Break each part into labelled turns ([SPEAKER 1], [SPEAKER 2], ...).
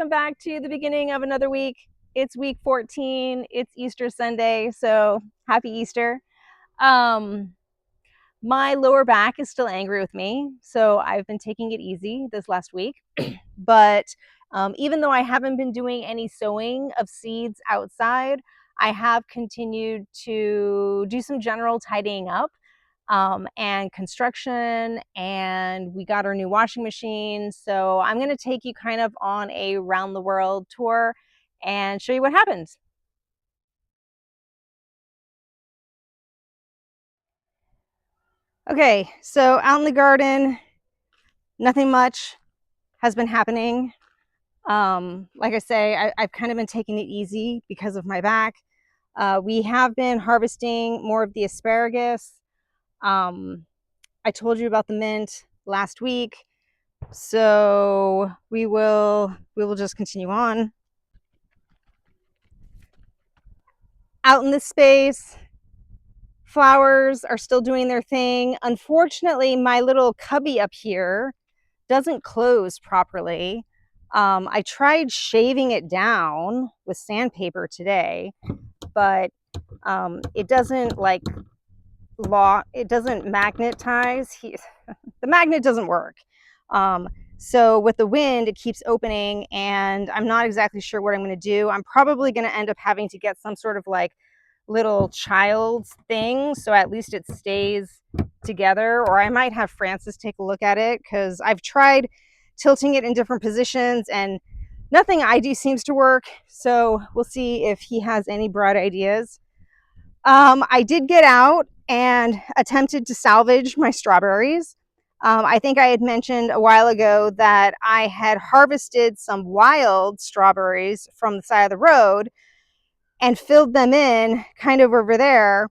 [SPEAKER 1] welcome back to the beginning of another week. It's week 14. It's Easter Sunday, so happy Easter. Um, my lower back is still angry with me, so I've been taking it easy this last week. But even though I haven't been doing any sowing of seeds outside, I have continued to do some general tidying up and construction, and we got our new washing machine. So I'm going to take you kind of on a round the world tour and show you what happens. Okay, so out in the garden, nothing much has been happening. Like I say, I've kind of been taking it easy because of my back. We have been harvesting more of the asparagus. I told you about the mint last week, so we will just continue on. Out in this space, flowers are still doing their thing. Unfortunately, my little cubby up here doesn't close properly. I tried shaving it down with sandpaper today, but it doesn't it doesn't magnetize. The magnet doesn't work. So with the wind, it keeps opening, and I'm not exactly sure what I'm going to do. I'm probably going to end up having to get some sort of like little child's thing, so at least it stays together, or I might have Francis take a look at it, because I've tried tilting it in different positions and nothing I do seems to work. So we'll see if he has any bright ideas. I did get out and attempted to salvage my strawberries. I think I had mentioned a while ago that I had harvested some wild strawberries from the side of the road and filled them in kind of over there,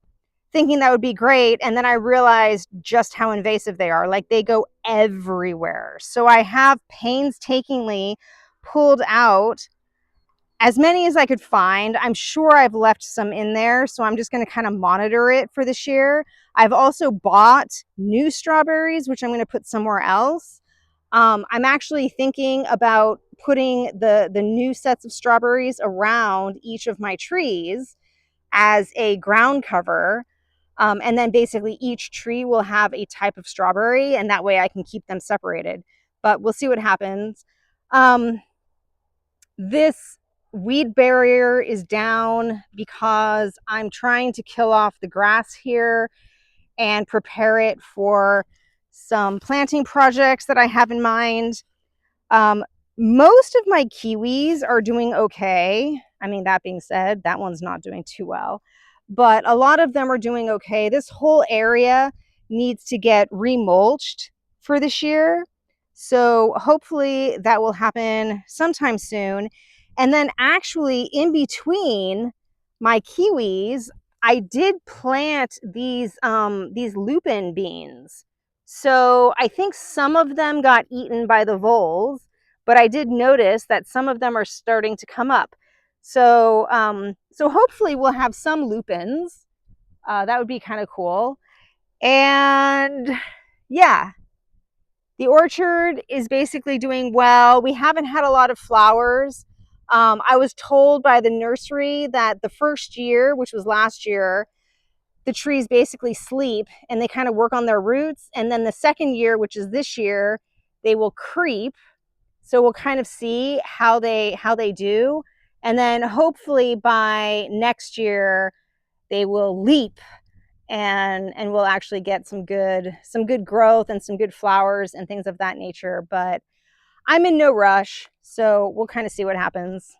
[SPEAKER 1] thinking that would be great. And then I realized just how invasive they are. Like, they go everywhere. So I have painstakingly pulled out as many as I could find. I'm sure I've left some in there, so I'm just going to kind of monitor it for this year. I've also bought new strawberries, which I'm going to put somewhere else. I'm actually thinking about putting the new sets of strawberries around each of my trees as a ground cover. And then basically each tree will have a type of strawberry, and that way I can keep them separated. But we'll see what happens. This weed barrier is down because I'm trying to kill off the grass here and prepare it for some planting projects that I have in mind. Most of my kiwis are doing okay. I mean, that being said, that one's not doing too well, but a lot of them are doing okay. This whole area needs to get remulched for this year. So hopefully that will happen sometime soon. And then actually in between my kiwis, I did plant these lupin beans. So I think some of them got eaten by the voles, but I did notice that some of them are starting to come up. So so hopefully we'll have some lupins. That would be kind of cool. And yeah, the orchard is basically doing well. We haven't had a lot of flowers. I was told by the nursery that the first year, which was last year, the trees basically sleep and they kind of work on their roots. And then the second year, which is this year, they will creep. So we'll kind of see how they do. And then hopefully by next year, they will leap, and we'll actually get some good growth and some good flowers and things of that nature. But I'm in no rush, so we'll kind of see what happens.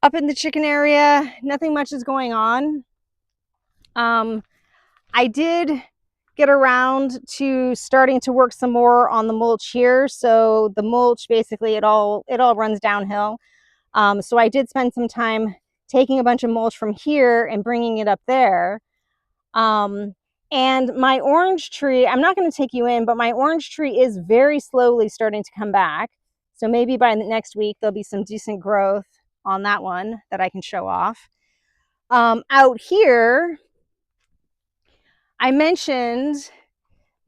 [SPEAKER 1] Up in the chicken area, nothing much is going on. I did get around to starting to work some more on the mulch here. So the mulch, basically it all runs downhill. So I did spend some time taking a bunch of mulch from here and bringing it up there. And my orange tree, I'm not going to take you in, but my orange tree is very slowly starting to come back. So maybe by the next week, there'll be some decent growth on that one that I can show off. Out here, I mentioned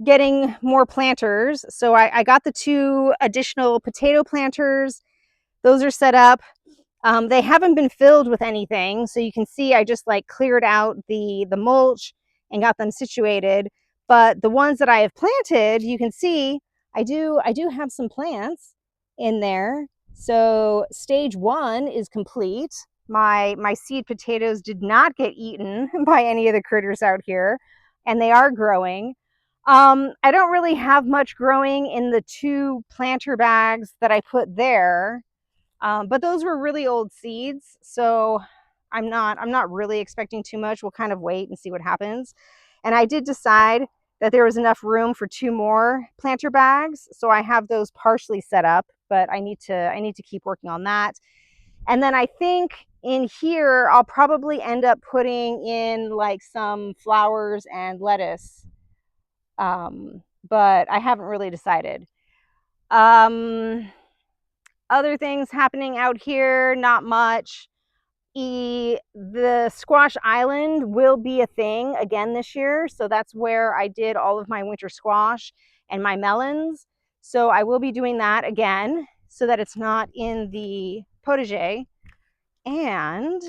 [SPEAKER 1] getting more planters. So I got the 2 additional potato planters. Those are set up. They haven't been filled with anything. So you can see I just like cleared out the mulch and got them situated. But the ones that I have planted, you can see I do have some plants in there. So stage 1 is complete. My seed potatoes did not get eaten by any of the critters out here, and they are growing. I don't really have much growing in the 2 planter bags that I put there, but those were really old seeds, so I'm not really expecting too much. We'll kind of wait and see what happens. And I did decide that there was enough room for 2 more planter bags, so I have those partially set up, but I need to keep working on that. And then I think in here I'll probably end up putting in like some flowers and lettuce, but I haven't really decided. Other things happening out here, not much. The squash island will be a thing again this year, so that's where I did all of my winter squash and my melons. So I will be doing that again so that it's not in the potager. And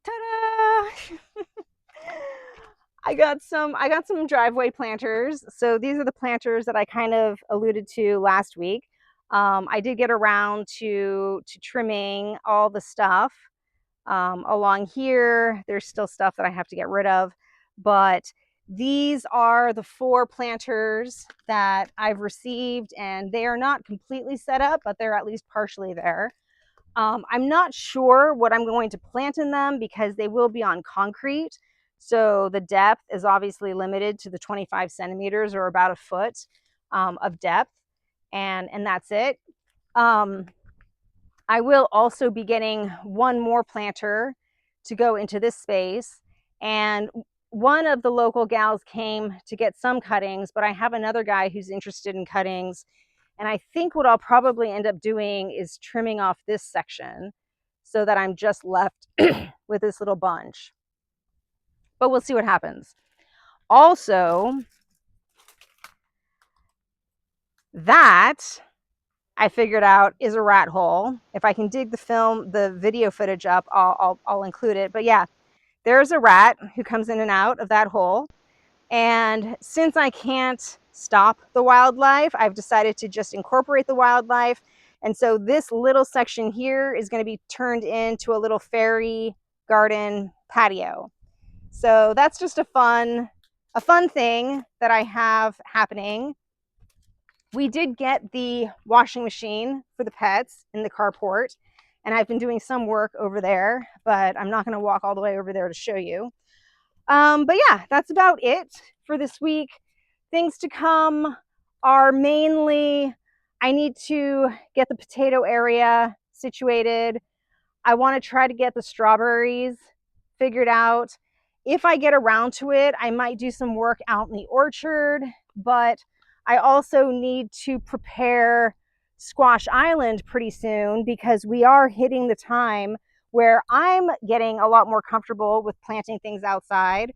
[SPEAKER 1] ta-da! I got some driveway planters. So these are the planters that I kind of alluded to last week. I did get around to trimming all the stuff along here. There's still stuff that I have to get rid of, but these are the 4 planters that I've received, and they are not completely set up, but they're at least partially there. I'm not sure what I'm going to plant in them because they will be on concrete. So the depth is obviously limited to the 25 centimeters or about a foot of depth. And that's it. I will also be getting 1 more planter to go into this space. And one of the local gals came to get some cuttings, but I have another guy who's interested in cuttings. And I think what I'll probably end up doing is trimming off this section so that I'm just left with this little bunch. But we'll see what happens. Also, that I figured out is a rat hole. If I can dig the video footage up, I'll include it. But yeah, there's a rat who comes in and out of that hole. And since I can't stop the wildlife, I've decided to just incorporate the wildlife. And so this little section here is going to be turned into a little fairy garden patio. So that's just a fun thing that I have happening. We did get the washing machine for the pets in the carport, and I've been doing some work over there, but I'm not going to walk all the way over there to show you. But yeah, that's about it for this week. Things to come are mainly I need to get the potato area situated. I want to try to get the strawberries figured out. If I get around to it, I might do some work out in the orchard, but I also need to prepare Squash Island pretty soon because we are hitting the time where I'm getting a lot more comfortable with planting things outside.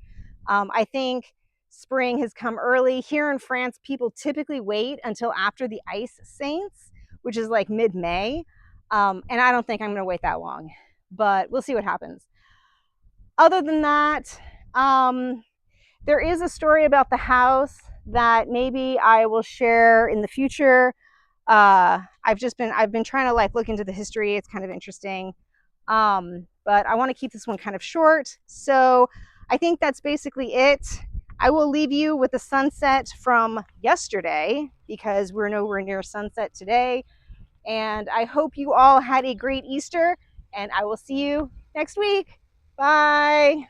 [SPEAKER 1] I think spring has come early. Here in France, people typically wait until after the ice sinks, which is like mid-May. And I don't think I'm going to wait that long, but we'll see what happens. Other than that, there is a story about the house that maybe I will share in the future. I've been trying to like look into the history. It's kind of interesting. But I want to keep this one kind of short. So I think that's basically it. I will leave you with the sunset from yesterday because we're nowhere near sunset today. And I hope you all had a great Easter, and I will see you next week. Bye.